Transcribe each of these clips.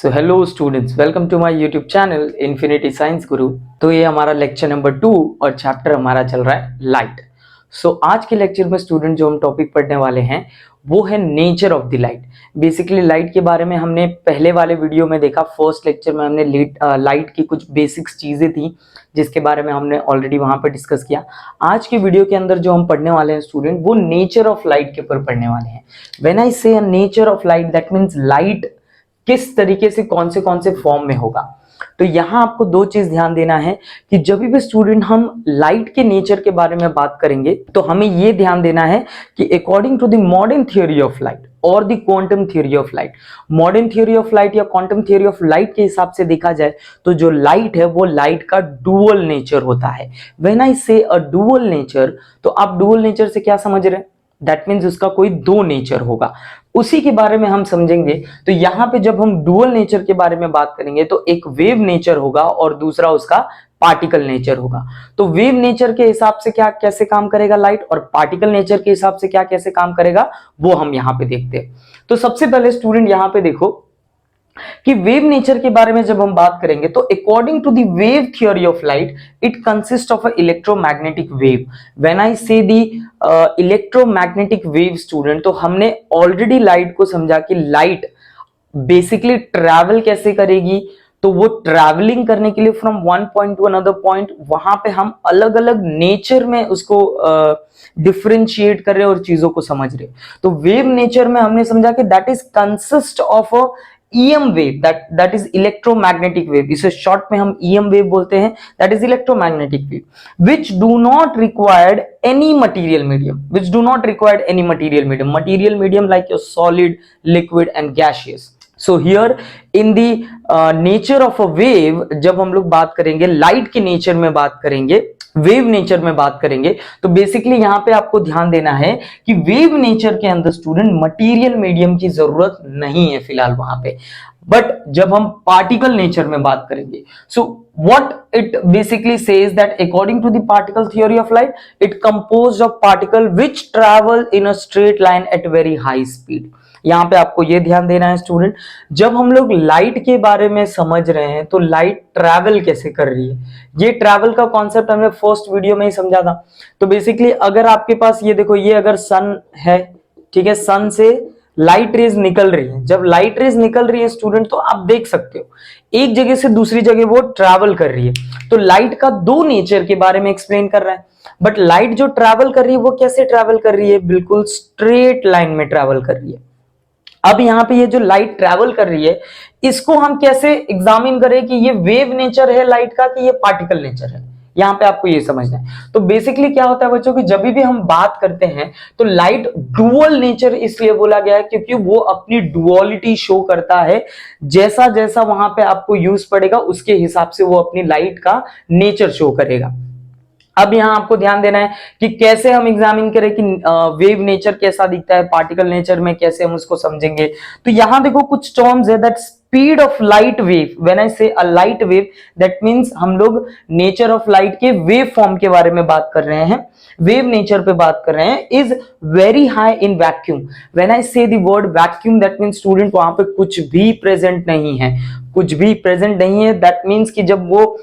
So hello students, welcome to my YouTube channel infinity science Guru. तो ये हमारा lecture number 2 और चैप्टर हमारा चल रहा है लाइट। सो आज के लेक्चर में स्टूडेंट जो हम टॉपिक पढ़ने वाले हैं वो है nature of the light. Basically light के बारे में हमने पहले वाले वीडियो में देखा, फर्स्ट लेक्चर में हमने लाइट की कुछ बेसिक्स चीजें थी जिसके बारे में हमने ऑलरेडी वहां पर डिस्कस किया। आज के वीडियो के अंदर जो हम पढ़ने वाले हैं स्टूडेंट, वो नेचर ऑफ लाइट के ऊपर पढ़ने वाले हैं। व्हेन आई से nature of light, that means light किस तरीके से कौन से फॉर्म में होगा। तो यहां आपको दो चीज ध्यान देना है कि जब भी स्टूडेंट हम लाइट के नेचर के बारे में बात करेंगे तो हमें यह ध्यान देना है कि according to the modern theory of light और the quantum theory of light, modern theory of light या क्वांटम थ्योरी ऑफ लाइट के हिसाब से देखा जाए तो जो लाइट है वो लाइट का डुअल नेचर होता है। When I say a dual nature, तो आप डुअल नेचर से क्या समझ रहे हैं? दैट मीन्स उसका कोई दो नेचर होगा, उसी के बारे में हम समझेंगे। तो यहां पे जब हम डुअल नेचर के बारे में बात करेंगे तो एक वेव नेचर होगा और दूसरा उसका पार्टिकल नेचर होगा। तो वेव नेचर के हिसाब से क्या कैसे काम करेगा लाइट, और पार्टिकल नेचर के हिसाब से क्या कैसे काम करेगा, वो हम यहां पे देखते हैं। तो सबसे पहले स्टूडेंट यहां पे देखो कि वेव नेचर के बारे में जब हम बात करेंगे तो according to the wave theory of light, it consist of a electromagnetic wave. When I say the electromagnetic wave student, तो हमने ऑलरेडी लाइट को समझा कि लाइट बेसिकली ट्रैवल कैसे करेगी। तो वो ट्रैवलिंग करने के लिए from one point two another point, वहां पे हम अलग अलग नेचर में उसको डिफरेंशिएट कर रहे हैं और चीजों को समझ रहे। तो वेव नेचर में हमने समझा कि that is consist of a EM wave, that is electromagnetic wave, इसे शॉर्ट में हम EM wave बोलते हैं, that is electromagnetic wave which do not require any material medium, material medium like your solid, liquid and gaseous. So here in the nature of a wave, जब हम लोग बात करेंगे लाइट के नेचर में बात करेंगे, वेव नेचर में बात करेंगे, तो बेसिकली यहां पे आपको ध्यान देना है कि वेव नेचर के अंदर स्टूडेंट मटेरियल मीडियम की जरूरत नहीं है फिलहाल वहां पे। बट जब हम पार्टिकल नेचर में बात करेंगे, सो what it basically says that according to the particle theory of light, it composed of particle which travel in a straight line at very high speed. यहां पे आपको ये ध्यान देना है स्टूडेंट, जब हम लोग लाइट के बारे में समझ रहे हैं तो लाइट ट्रैवल कैसे कर रही है, ये ट्रैवल का कॉन्सेप्ट हमने फर्स्ट वीडियो में ही समझा था। तो बेसिकली अगर आपके पास ये देखो, ये अगर सन है, ठीक है, सन से लाइट रेज निकल रही है। जब लाइट रेज निकल रही है स्टूडेंट, तो आप देख सकते हो एक जगह से दूसरी जगह वो ट्रैवल कर रही है। तो लाइट का दो नेचर के बारे में एक्सप्लेन कर रहा है। बट लाइट जो ट्रैवल कर रही है वो कैसे ट्रैवल कर रही है? बिल्कुल स्ट्रेट लाइन में ट्रैवल कर रही है। अब यहां पे ये जो लाइट ट्रैवल कर रही है, इसको हम कैसे एग्जामिन करें कि ये वेव नेचर है लाइट का कि ये पार्टिकल नेचर है? यहां पे आपको ये समझना है। तो बेसिकली क्या होता है बच्चों कि जब भी हम बात करते हैं तो लाइट डुअल नेचर इसलिए बोला गया है क्योंकि वो अपनी डुअलिटी शो करता है। जैसा जैसा वहां पे आपको यूज पड़ेगा उसके हिसाब से वो अपनी लाइट का नेचर शो करेगा। अब यहां आपको ध्यान देना है कि कैसे हम एग्जामिन करें कि वेव नेचर कैसा दिखता है, पार्टिकल नेचर में कैसे हम उसको समझेंगे। तो यहां देखो कुछ टर्म्स है, that speed of light wave. When I say a light wave, that means हम लोग नेचर ऑफ लाइट के वेव फॉर्म के बारे में बात कर रहे हैं, वेव नेचर पे बात कर रहे हैं, is very high in vacuum. When I say the word vacuum, that means student वहां पे कुछ भी प्रेजेंट नहीं है, कुछ भी प्रेजेंट नहीं है। दैट मींस कि जब वो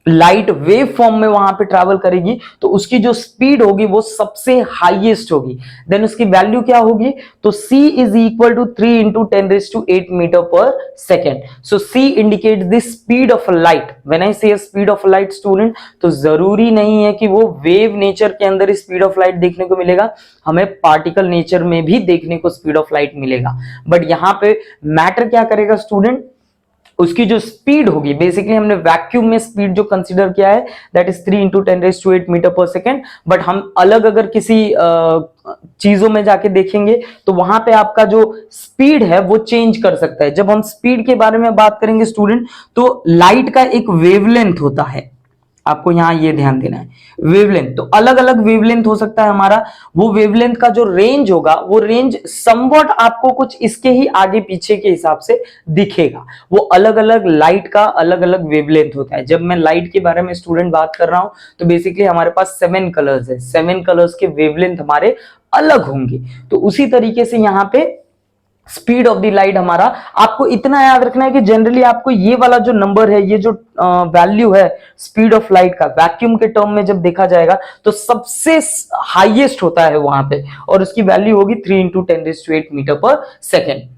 लाइट वेव फॉर्म में वहां पे ट्रैवल करेगी तो उसकी जो स्पीड होगी वो सबसे हाईएस्ट होगी। देन उसकी वैल्यू क्या होगी? तो c is equal to 3 into 10⁸ metre per second. So c indicate the speed of light. When I say speed of light student, तो जरूरी नहीं है कि वो वेव नेचर के अंदर स्पीड ऑफ लाइट देखने को मिलेगा, हमें पार्टिकल नेचर में भी देखने को स्पीड ऑफ लाइट मिलेगा। बट यहां पे मैटर क्या करेगा स्टूडेंट? उसकी जो स्पीड होगी, बेसिकली हमने वैक्यूम में स्पीड जो कंसीडर किया है that is 3 into 10⁸ metre per second. But हम अलग अगर किसी चीजों में जाके देखेंगे तो वहां पे आपका जो स्पीड है वो चेंज कर सकता है। जब हम स्पीड के बारे में बात करेंगे स्टूडेंट, तो लाइट का एक वेवलेंथ होता है, आपको यहां ये ध्यान देना है। वेवलेंथ, तो अलग अलग वेवलेंथ हो सकता है हमारा, वो वेवलेंथ का जो रेंज होगा वो रेंज समवॉट आपको कुछ इसके ही आगे पीछे के हिसाब से दिखेगा। वो अलग अलग लाइट का अलग अलग वेवलेंथ होता है। जब मैं लाइट के बारे में स्टूडेंट बात कर रहा हूं तो बेसिकली हमारे पास 7 कलर्स है, 7 कलर्स के वेवलेंथ हमारे अलग होंगे। तो उसी तरीके से यहां पे स्पीड ऑफ द लाइट हमारा, आपको इतना याद रखना है कि जनरली आपको ये वाला जो नंबर है, ये जो वैल्यू है स्पीड ऑफ लाइट का, वैक्यूम के टर्म में जब देखा जाएगा तो सबसे हाईएस्ट होता है वहां पे, और उसकी वैल्यू होगी 3 × 10⁸ मीटर पर सेकेंड।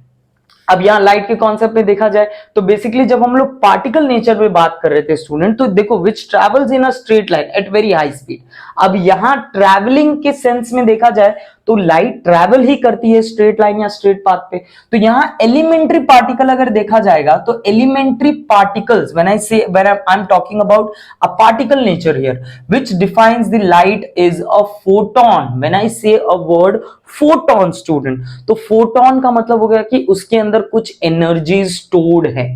अब यहाँ लाइट के कॉन्सेप्ट में देखा जाए तो बेसिकली जब हम लोग पार्टिकल नेचर में बात कर रहे थे स्टूडेंट, तो देखो which travels in a straight line at very high speed. अब यहाँ ट्रैवलिंग के सेंस में देखा जाए तो लाइट ट्रैवल ही करती है स्ट्रेट लाइन या स्ट्रेट पाथ पे। तो यहाँ एलिमेंट्री पार्टिकल अगर देखा जाएगा तो elementary particles, when I am talking about a particle nature here which defines the light is a photon. When I say a word photon student, तो photon का मतलब हो गया कि उसके अंदर कुछ एनर्जी स्टोर्ड है।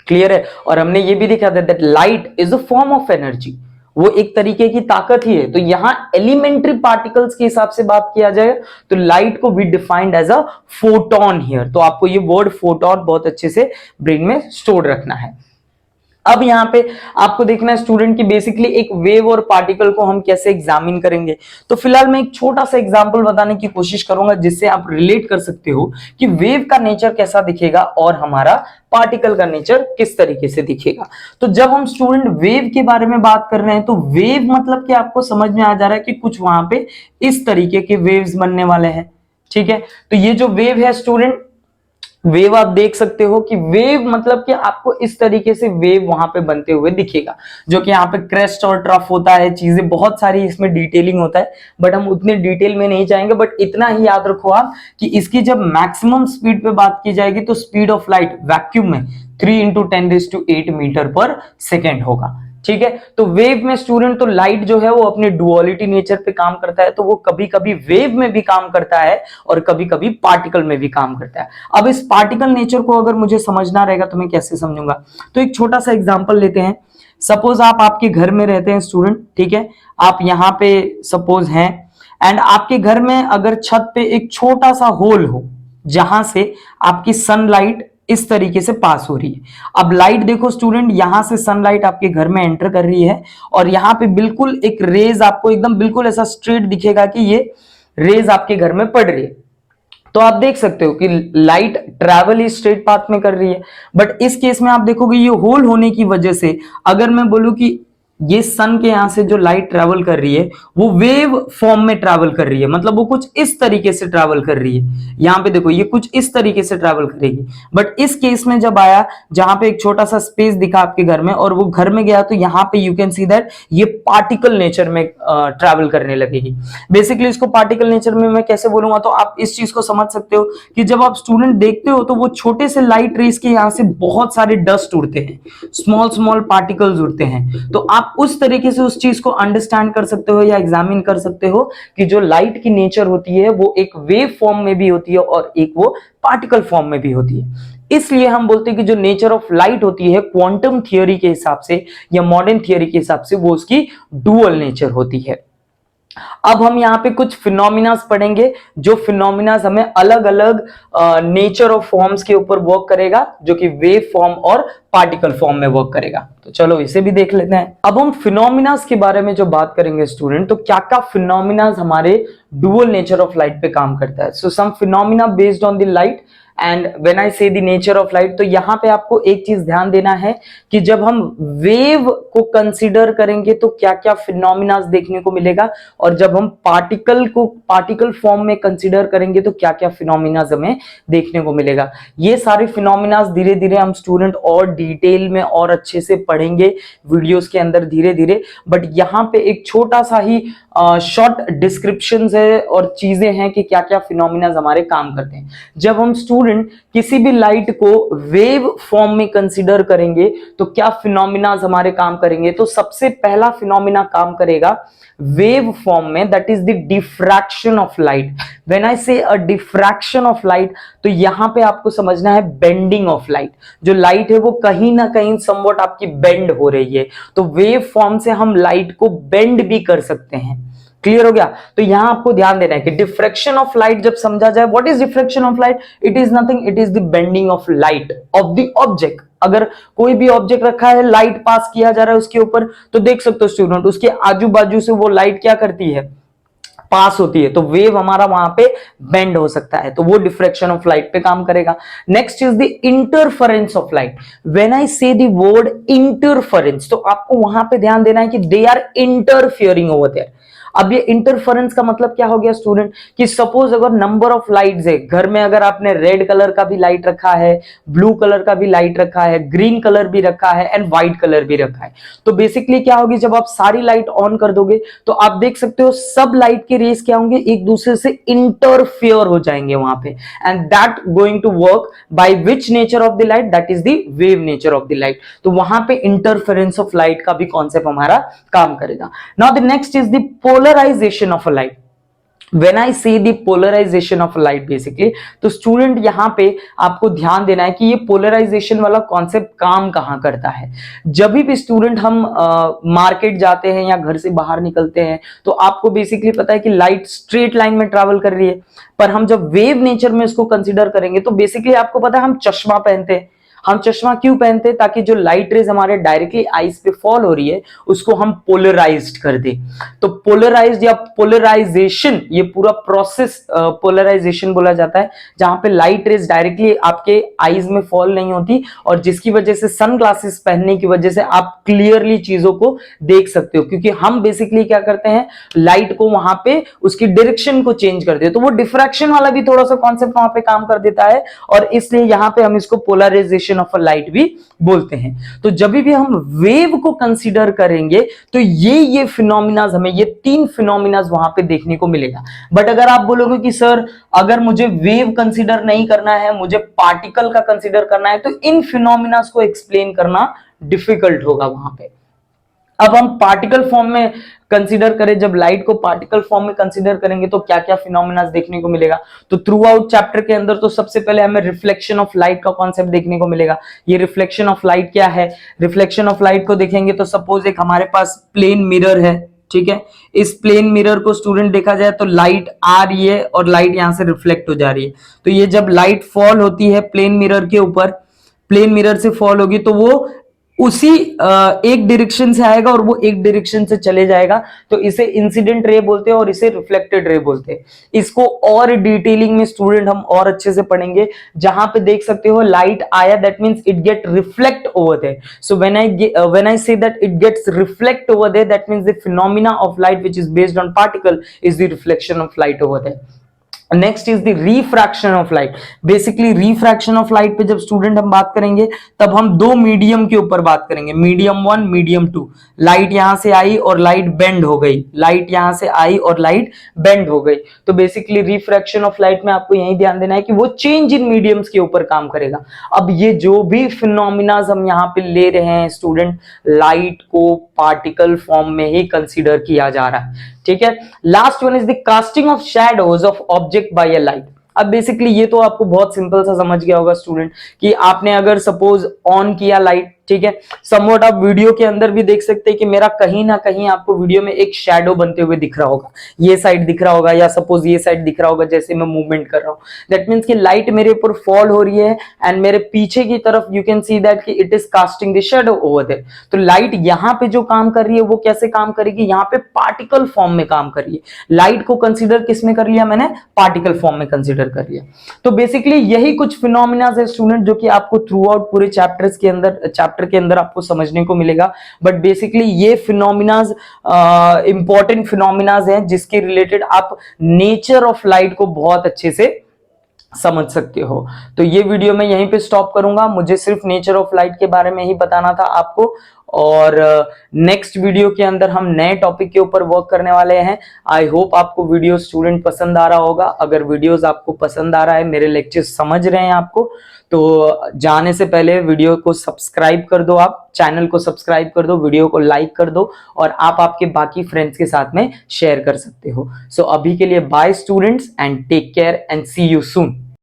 क्लियर है? और हमने ये भी देखा था that light is a form of energy, वो एक तरीके की ताकत ही है। तो यहां एलिमेंट्री पार्टिकल्स के हिसाब से बात किया जाए तो लाइट को we defined as a photon here. तो आपको ये वर्ड फोटोन बहुत अच्छे से ब्रेन में स्टोर रखना है। अब यहां पे आपको देखना है स्टूडेंट की बेसिकली एक वेव और पार्टिकल को हम कैसे एग्जामिन करेंगे। तो फिलहाल मैं एक छोटा सा एग्जांपल बताने की कोशिश करूंगा जिससे आप रिलेट कर सकते हो कि वेव का नेचर कैसा दिखेगा और हमारा पार्टिकल का नेचर किस तरीके से दिखेगा। तो जब हम स्टूडेंट वेव के बारे में बात कर रहे हैं तो वेव मतलब कि आपको समझ में आ जा रहा है कि कुछ वहां पे इस तरीके के वेव्स बनने वाले हैं। ठीक है, तो ये जो वेव है स्टूडेंट, वेव आप देख सकते हो कि वेव मतलब कि आपको इस तरीके से वेव वहां पे बनते हुए दिखेगा, जो कि यहाँ पे क्रेस्ट और ट्रफ होता है, चीजें बहुत सारी इसमें डिटेलिंग होता है, बट हम उतने डिटेल में नहीं जाएंगे। बट इतना ही याद रखो आप कि इसकी जब मैक्सिमम स्पीड पे बात की जाएगी तो स्पीड ऑफ लाइट वैक्यूम में 3 × 10⁸ मीटर पर सेकेंड होगा। ठीक है, तो वेव में स्टूडेंट तो लाइट जो है वो अपने डुअलिटी नेचर पे काम करता है, तो वो कभी कभी वेव में भी काम करता है और कभी कभी पार्टिकल में भी काम करता है। अब इस पार्टिकल नेचर को अगर मुझे समझना रहेगा तो मैं कैसे समझूंगा, तो एक छोटा सा एग्जांपल लेते हैं। सपोज आप आपके घर में रहते हैं स्टूडेंट, ठीक है, आप यहाँ पे सपोज हैं एंड आपके घर में अगर छत पे एक छोटा सा होल हो जहां से आपकी सनलाइट इस तरीके से पास हो रही है। अब लाइट देखो स्टूडेंट, यहां से सनलाइट आपके घर में एंटर कर रही है और यहां पे बिल्कुल एक रेज आपको एकदम बिल्कुल ऐसा स्ट्रेट दिखेगा कि ये रेज आपके घर में पड़ रही है। तो आप देख सकते हो कि लाइट ट्रैवल ही स्ट्रेट पाथ में कर रही है। बट इस केस में आप देखोगे ये होल होने की वजह से अगर मैं बोलूं कि ये सन के यहां से जो लाइट ट्रैवल कर रही है वो वेव फॉर्म में ट्रैवल कर रही है, मतलब वो कुछ इस तरीके से ट्रैवल कर रही है। यहां पे देखो ये कुछ इस तरीके से ट्रैवल करेगी। बट इस केस में जब आया जहां पे एक छोटा सा स्पेस दिखा आपके घर में और वो घर में गया तो यहां पे यू कैन सी दैट ये पार्टिकल नेचर में ट्रैवल करने लगेगी। बेसिकली इसको पार्टिकल नेचर में मैं कैसे बोलूंगा, तो आप इस चीज को समझ सकते हो कि जब आप स्टूडेंट देखते हो तो वो छोटे से लाइट रेस के यहां से बहुत सारे डस्ट उड़ते हैं, स्मॉल स्मॉल पार्टिकल्स उड़ते हैं। तो आप उस तरीके से उस चीज को अंडरस्टैंड कर सकते हो या एग्जामिन कर सकते हो कि जो लाइट की नेचर होती है वो एक वेव फॉर्म में भी होती है और एक वो पार्टिकल फॉर्म में भी होती है। इसलिए हम बोलते हैं कि जो नेचर ऑफ लाइट होती है क्वांटम थियोरी के हिसाब से या मॉडर्न थियोरी के हिसाब से वो उसकी डुअल नेचर होती है। अब हम यहाँ पे कुछ फिनोमिनास पढ़ेंगे, जो फिनोमिनास हमें अलग अलग नेचर ऑफ फॉर्म्स के ऊपर वर्क करेगा, जो कि वेव फॉर्म और पार्टिकल फॉर्म में वर्क करेगा। तो चलो इसे भी देख लेते हैं। अब हम फिनोमिनास के बारे में जो बात करेंगे स्टूडेंट, तो क्या क्या फिनोमिनास हमारे डुअल नेचर ऑफ लाइट पे काम करता है। So some phenomena based on the light and when I say the nature of light, तो यहां पे आपको एक चीज ध्यान देना है कि जब हम वेव को कंसीडर करेंगे तो क्या क्या फिनोमिनास देखने को मिलेगा, और जब हम पार्टिकल को पार्टिकल फॉर्म में कंसीडर करेंगे तो क्या क्या फिनोमिनास हमें देखने को मिलेगा। ये सारे फिनोमिनास धीरे धीरे हम स्टूडेंट और डिटेल में और अच्छे से पढ़ेंगे वीडियोस के अंदर धीरे धीरे। बट यहाँ पे एक छोटा सा ही शॉर्ट डिस्क्रिप्शन है और चीजें हैं कि क्या क्या फिनोमिनास हमारे काम करते हैं। जब हम स्टूडेंट किसी भी लाइट को वेव फॉर्म में कंसीडर करेंगे तो क्या फिनोमिनास हमारे काम करेंगे, तो सबसे पहला फिनोमिना काम करेगा वेव फॉर्म में, that is the diffraction of light. When I say a diffraction of light, तो यहां पे आपको समझना है बेंडिंग ऑफ लाइट। जो लाइट है वो कहीं ना कहीं समवॉट आपकी बेंड हो रही है, तो वेव फॉर्म से हम लाइट को बेंड भी कर सकते हैं। क्लियर हो गया? तो यहां आपको ध्यान देना है कि डिफ्रैक्शन ऑफ लाइट जब समझा जाए, what is diffraction of light, it is nothing, it is the bending of light of the object. अगर कोई भी ऑब्जेक्ट रखा है, लाइट पास किया जा रहा है उसके ऊपर, तो देख सकते हो स्टूडेंट उसके आजू बाजू से वो लाइट क्या करती है, पास होती है तो वेव हमारा वहां पे बेंड हो सकता है, तो वो डिफ्रेक्शन ऑफ लाइट पे काम करेगा। Next is the interference of light. When I say the word interference, तो आपको वहां पे ध्यान देना है कि they are interfering over there. अब ये इंटरफेरेंस का मतलब क्या हो गया स्टूडेंट, कि सपोज अगर नंबर ऑफ लाइट्स है घर में, अगर आपने रेड कलर का भी लाइट रखा है, ब्लू कलर का भी लाइट रखा है, ग्रीन कलर भी रखा है एंड व्हाइट कलर भी रखा है, तो बेसिकली क्या होगी, जब आप सारी लाइट ऑन कर दोगे तो आप देख सकते हो सब लाइट के रेस क्या होंगे, एक दूसरे से इंटरफियर हो जाएंगे वहां पे, and that going to work by which nature of the light, that is the wave nature of the light. तो वहां पे इंटरफेरेंस ऑफ लाइट का भी कॉन्सेप्ट हमारा काम करेगा। Now the next is the polarization of a light. When I say the polarization of light basically, तो student यहां पे आपको ध्यान देना है कि ये पोलराइजेशन वाला कॉन्सेप्ट काम कहां करता है। जब भी स्टूडेंट हम मार्केट जाते हैं या घर से बाहर निकलते हैं तो आपको बेसिकली पता है कि लाइट स्ट्रेट लाइन में ट्रैवल कर रही है, पर हम जब वेव नेचर में इसको कंसिडर करेंगे तो बेसिकली आपको पता है हम चश्मा पहनते हैं। हम चश्मा क्यों पहनते हैं, ताकि जो लाइट रेज हमारे डायरेक्टली आईज पे फॉल हो रही है उसको हम पोलराइज्ड कर दे। तो पोलराइज्ड या पोलराइजेशन, ये पूरा प्रोसेस पोलराइजेशन बोला जाता है, जहां पे लाइट रेज डायरेक्टली आपके आईज में फॉल नहीं होती और जिसकी वजह से सन ग्लासेस पहनने की वजह से आप क्लियरली चीजों को देख सकते हो, क्योंकि हम बेसिकली क्या करते हैं, लाइट को वहां पे उसकी डायरेक्शन को चेंज कर देते, तो वो डिफ्रैक्शन वाला भी थोड़ा सा कॉन्सेप्ट वहां पे काम कर देता है और इसलिए यहां पे हम इसको पोलराइजेशन ऑफ अ लाइट भी बोलते हैं। तो जब भी हम वेव को कंसीडर करेंगे तो ये फिनोमिनाज, हमें ये तीन फिनोमिनाज वहां पे देखने को मिलेगा। बट अगर आप बोलोगे कि सर अगर मुझे वेव कंसीडर नहीं करना है, मुझे पार्टिकल का कंसीडर करना है, तो इन फिनोमिनाज को एक्सप्लेन करना डिफिकल्ट होगा वहां पे। अब हम पार्टिकल फॉर्म में कंसीडर करें, जब लाइट को पार्टिकल फॉर्म में कंसीडर करेंगे तो क्या क्या फिनोमिना देखने को मिलेगा। तो थ्रू आउट चैप्टर के अंदर तो सबसे पहले हमें रिफ्लेक्शन ऑफ लाइट का कॉन्सेप्ट देखने को मिलेगा। ये रिफ्लेक्शन ऑफ लाइट क्या है, रिफ्लेक्शन ऑफ लाइट को देखेंगे तो सपोज एक हमारे पास प्लेन मिरर है, ठीक है, इस प्लेन मिरर को स्टूडेंट देखा जाए तो लाइट आ रही है और लाइट यहां से रिफ्लेक्ट हो जा रही है। तो ये जब लाइट फॉल होती है प्लेन मिरर के ऊपर, प्लेन मिरर से फॉल होगी तो वो उसी एक डायरेक्शन से आएगा और वो एक डायरेक्शन से चले जाएगा, तो इसे इंसिडेंट रे बोलते हैं और इसे रिफ्लेक्टेड रे बोलते हैं। इसको और डिटेलिंग में स्टूडेंट हम और अच्छे से पढ़ेंगे, जहां पे देख सकते हो लाइट आया that means it get reflect over there. So when I say that it gets reflect over there, that means the phenomena of light which is based on particle is the reflection of light over there. Next is the refraction of light. Basically refraction of light पे जब student हम बात करेंगे तब हम दो medium के ऊपर बात करेंगे, मीडियम 1 मीडियम 2। लाइट यहां से आई और लाइट बेंड हो गई, लाइट यहां से आई और लाइट बेंड हो गई, तो बेसिकली रिफ्रैक्शन ऑफ लाइट में आपको यही ध्यान देना है कि वो चेंज इन मीडियम्स के ऊपर काम करेगा। अब ये जो भी फिनोमिनाज हम यहाँ पे ले रहे हैं स्टूडेंट, लाइट को पार्टिकल फॉर्म में ही कंसीडर किया जा रहा है, ठीक है। Last one is the casting of shadows of object by a light. अब बेसिकली ये तो आपको बहुत सिंपल सा समझ गया होगा स्टूडेंट, कि आपने अगर सपोज ऑन किया लाइट, ठीक है, समवट आप वीडियो के अंदर भी देख सकते हैं कि मेरा कहीं ना कहीं आपको वीडियो में एक शैडो बनते हुए दिख रहा होगा, ये साइड दिख रहा होगा या सपोज ये साइड दिख रहा होगा जैसे मैं मूवमेंट कर रहा हूं। दैट मींस कि लाइट मेरे ऊपर फॉल हो रही है एंड मेरे पीछे की तरफ यू कैन सी दैट कि it is casting the shadow over there. तो लाइट यहां पे जो काम कर रही है वो कैसे काम करेगी, यहां पे पार्टिकल फॉर्म में काम कर रही है। लाइट को कंसीडर किस में कर लिया मैंने, पार्टिकल फॉर्म में कंसीडर कर लिया। तो बेसिकली यही कुछ फिनोमिना है स्टूडेंट जो कि आपको थ्रू आउट पूरे चैप्टर के अंदर आपको समझने को मिलेगा। बट बेसिकली ये फिनोमिनाज इंपॉर्टेंट फिनोमिनाज हैं जिसके रिलेटेड आप नेचर ऑफ लाइट को बहुत अच्छे से समझ सकते हो। तो ये वीडियो मैं यहीं पे स्टॉप करूंगा, मुझे सिर्फ नेचर ऑफ लाइट के बारे में ही बताना था आपको, और नेक्स्ट वीडियो के अंदर हम नए टॉपिक के ऊपर वर्क करने वाले हैं। आई होप आपको वीडियो स्टूडेंट पसंद आ रहा होगा। अगर वीडियोस आपको पसंद आ रहा है, मेरे लेक्चर्स समझ रहे हैं आपको, तो जाने से पहले वीडियो को सब्सक्राइब कर दो, आप चैनल को सब्सक्राइब कर दो, वीडियो को लाइक कर दो और आप आपके बाकी फ्रेंड्स के साथ में शेयर कर सकते हो। सो अभी के लिए bye students and take care and see you soon.